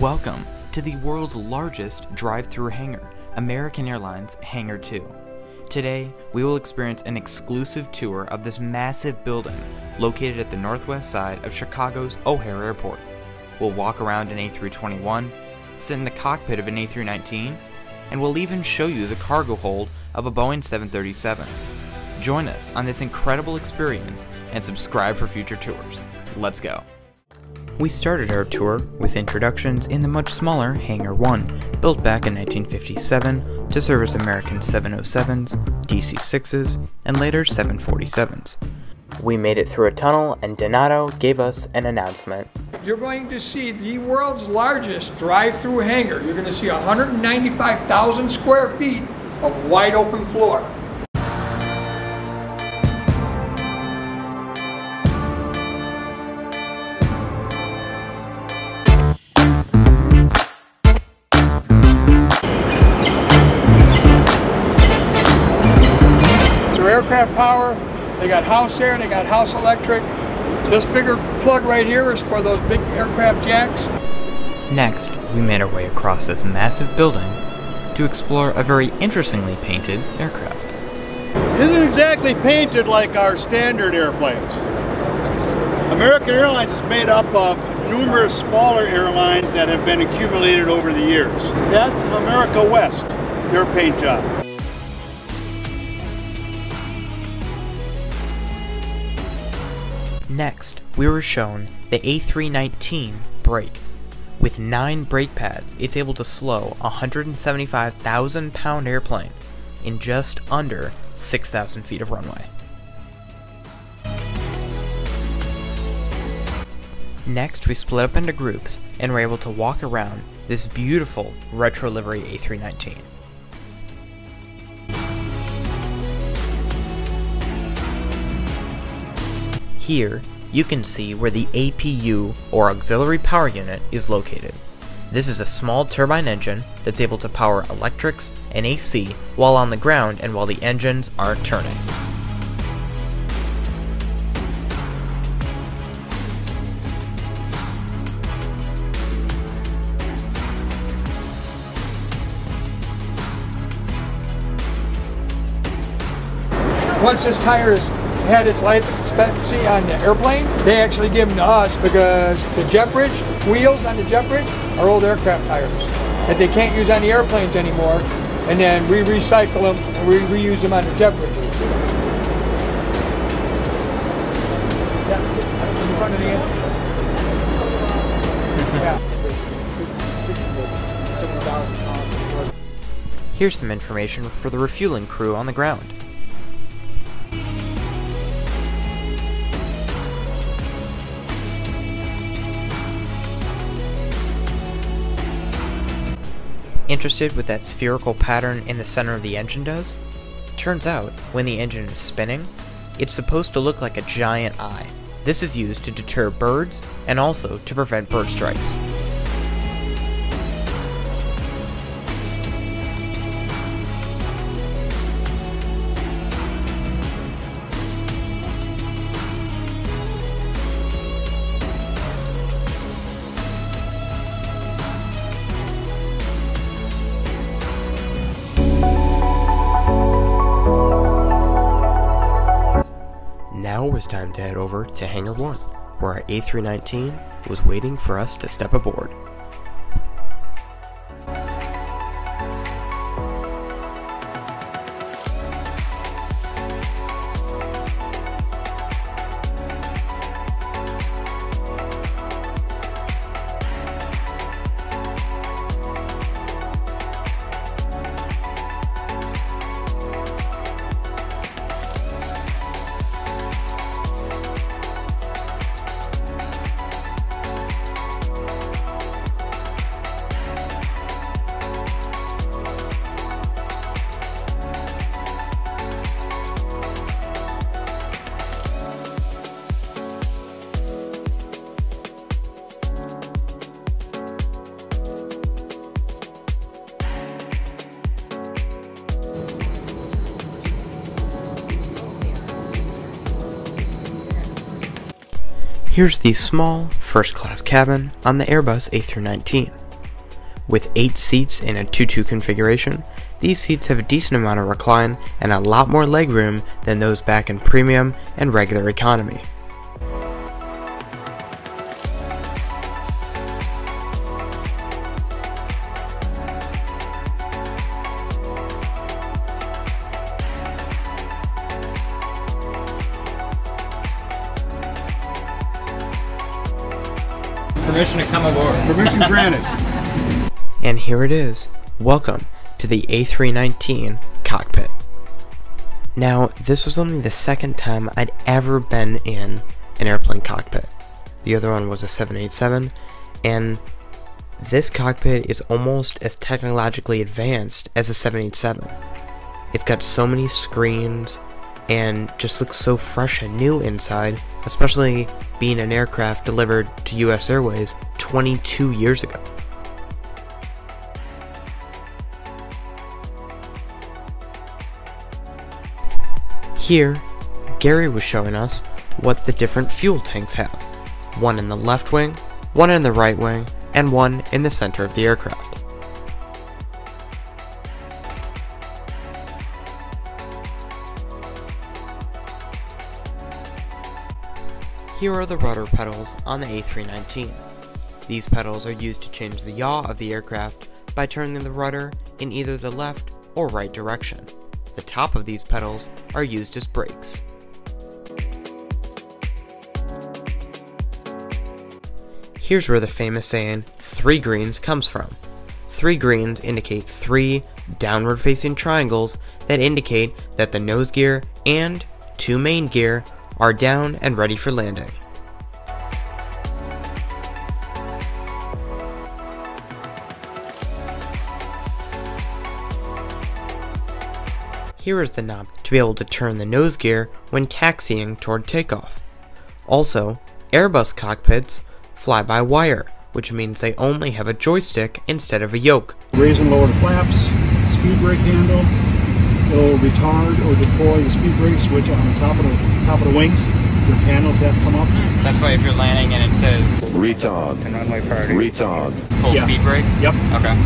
Welcome to the world's largest drive-through hangar, American Airlines Hangar 2. Today, we will experience an exclusive tour of this massive building located at the northwest side of Chicago's O'Hare Airport. We'll walk around an A321, sit in the cockpit of an A319, and we'll even show you the cargo hold of a Boeing 737. Join us on this incredible experience and subscribe for future tours. Let's go. We started our tour with introductions in the much smaller Hangar 1, built back in 1957 to service American 707s, DC-6s, and later 747s. We made it through a tunnel and Donato gave us an announcement. You're going to see the world's largest drive-through hangar. You're going to see 195,000 square feet of wide open floor. Aircraft power, they got house air, they got house electric. This bigger plug right here is for those big aircraft jacks. Next, we made our way across this massive building to explore a very interestingly painted aircraft. It isn't exactly painted like our standard airplanes. American Airlines is made up of numerous smaller airlines that have been accumulated over the years. That's America West, their paint job. Next, we were shown the A319 brake. With 9 brake pads, it's able to slow a 175,000-pound airplane in just under 6,000 feet of runway. Next, we split up into groups and were able to walk around this beautiful retro livery A319. Here, you can see where the APU, or Auxiliary Power Unit, is located. This is a small turbine engine that's able to power electrics and AC while on the ground and while the engines aren't turning. Once this tire has had its life expectancy on the airplane, they actually give them to us because the jet bridge wheels on the jet bridge are old aircraft tires that they can't use on the airplanes anymore, and then we recycle them and we reuse them on the jet bridges. In front of the engine. Yeah. Here's some information for the refueling crew on the ground. Interested what that spherical pattern in the center of the engine does? Turns out, when the engine is spinning, it's supposed to look like a giant eye. This is used to deter birds and also to prevent bird strikes. Now it was time to head over to Hangar 1, where our A319 was waiting for us to step aboard. Here's the small, first-class cabin on the Airbus A319. With 8 seats in a 2-2 configuration, these seats have a decent amount of recline and a lot more legroom than those back in premium and regular economy. Permission to come aboard. Permission granted. And here it is. Welcome to the A319 cockpit. Now, this was only the second time I'd ever been in an airplane cockpit. The other one was a 787, and this cockpit is almost as technologically advanced as a 787. It's got so many screens and just looks so fresh and new inside, especially being an aircraft delivered to US Airways 22 years ago. Here, Gary was showing us what the different fuel tanks have. One in the left wing, one in the right wing, and one in the center of the aircraft. Here are the rudder pedals on the A319. These pedals are used to change the yaw of the aircraft by turning the rudder in either the left or right direction. The top of these pedals are used as brakes. Here's where the famous saying, 3 greens, comes from. 3 greens indicate 3 downward-facing triangles that indicate that the nose gear and 2 main gear are down and ready for landing. Here is the knob to be able to turn the nose gear when taxiing toward takeoff. Also, Airbus cockpits fly by wire, which means they only have a joystick instead of a yoke. Raise and lower the flaps, speed brake handle. It'll retard or deploy the speed brake switch on the top of the wings. The panels that come up. That's why if you're landing and it says retard, And runway priority. retard. full Yeah. speed brake? Yep. Okay.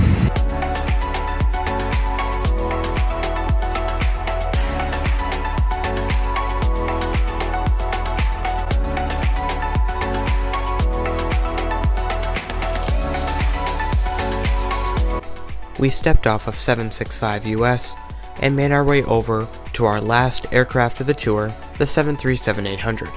We stepped off of 765 US and made our way over to our last aircraft of the tour, the 737-800.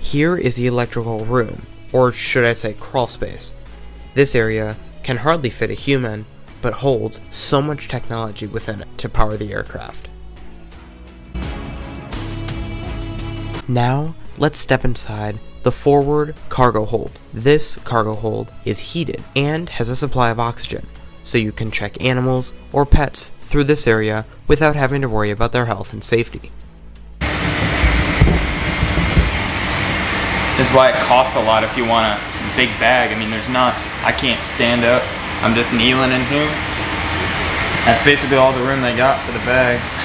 Here is the electrical room, or should I say crawl space. This area can hardly fit a human, but holds so much technology within it to power the aircraft. Now, let's step inside the forward cargo hold. This cargo hold is heated and has a supply of oxygen, so you can check animals or pets through this area without having to worry about their health and safety. This is why it costs a lot if you want a big bag. I mean, I can't stand up. I'm just kneeling in here. That's basically all the room they got for the bags.